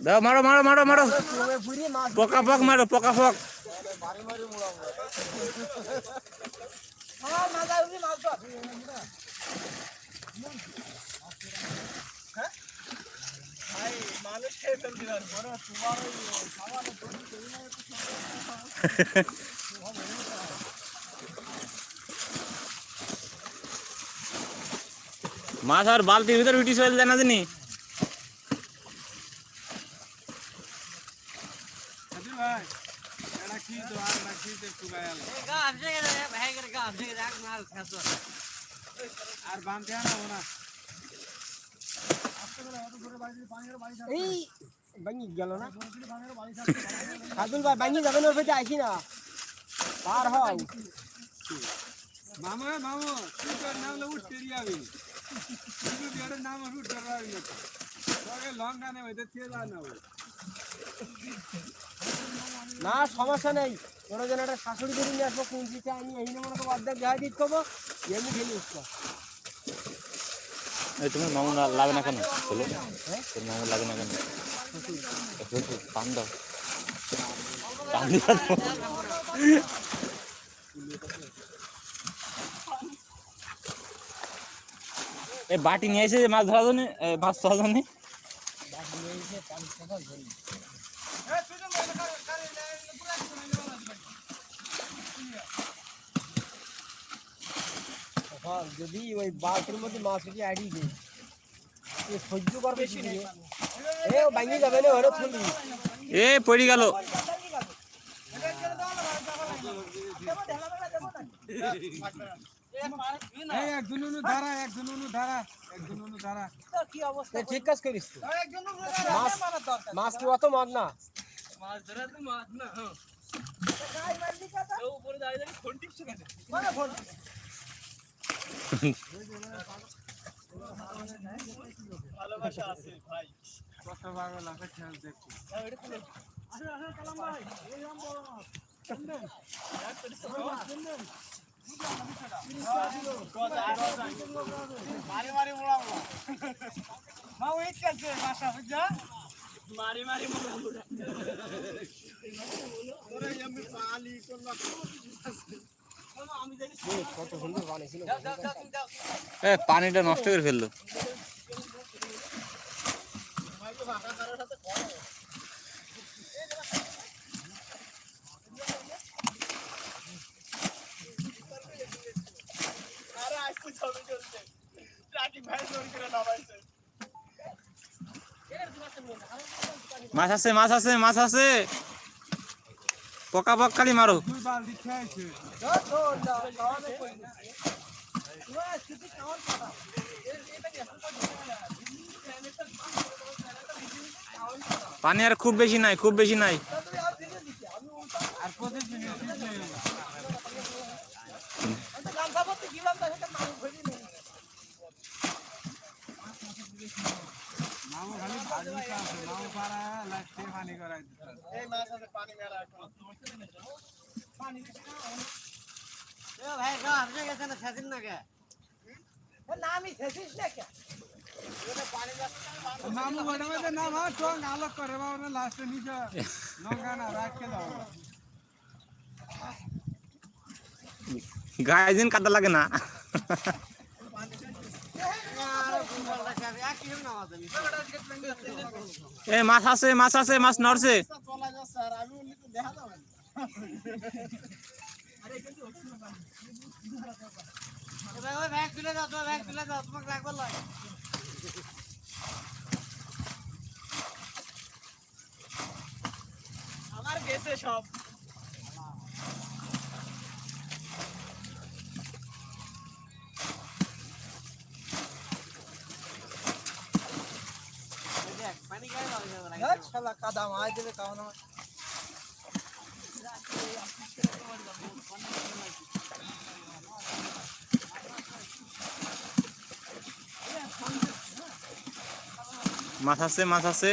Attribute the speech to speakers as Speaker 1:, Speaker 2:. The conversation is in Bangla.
Speaker 1: দাও মারো মারো মারো মারো পোকা পক মারো পোকা পক মাছ আর বালতির ভিতরে উঠি চলে যায় না জানি
Speaker 2: আর বাঁধতে না এই ভাঙি গেল না সাদুল ভাই ভাঙি যাবেন ওর পেটে আসি না পার হও মামা মামু তুই তোর নাম লো উঠতে যাবি তুই তোর নাম উঠতে যাবি না তোকে লং গানে হইতে তে যা না না সমস্যা নেই তোরা যেন একটা শাশুড়ি ধরে নিয়ে আসবো কুঞ্চিতে আমি এই মনে করবো অর্ধেক গায়ে দিতে হবো এমনি ঢেলে উঠবো
Speaker 1: তোমার মামু লাগে না কেন বলো তোর মামু লাগে না কেন পান দাও পান দাও এই বাটি নিয়ে এসে মাছ ধরার জন্য মাছ ধরার জন্য
Speaker 2: যদি ওই বালতির মধ্যে মাছ উঠে আড়ি দেয় সহ্য করবে এ ভাঙি যাবে না ওরা থলি
Speaker 1: এ পড়ে গেল
Speaker 2: ঠিক কাজ করিস মাছ কি অত মগ না ভালোবাসা আছে ভাই কত ভালো লাগে খেল দেখো মারি মারি মোড়াবো মা ওয়েট করছে ভাষা বুঝা মারি মারি মোড়াবো ওরে আমি পালি করলাম আমি জানি কত সুন্দর বানাইছিল
Speaker 1: এ পানিটা নষ্ট করে ফেললো মাছ আছে মাছ আছে মাছ আছে পোকা পক খালি মারো পানি আর খুব বেশি নাই খুব বেশি নাই গায়ে দিন কাদা লাগে না এ মাছ আছে মাছ নড়ছে
Speaker 2: আমার গেছে সব কাদা মাছ দেবে খাওয়ানো
Speaker 1: মাছ আছে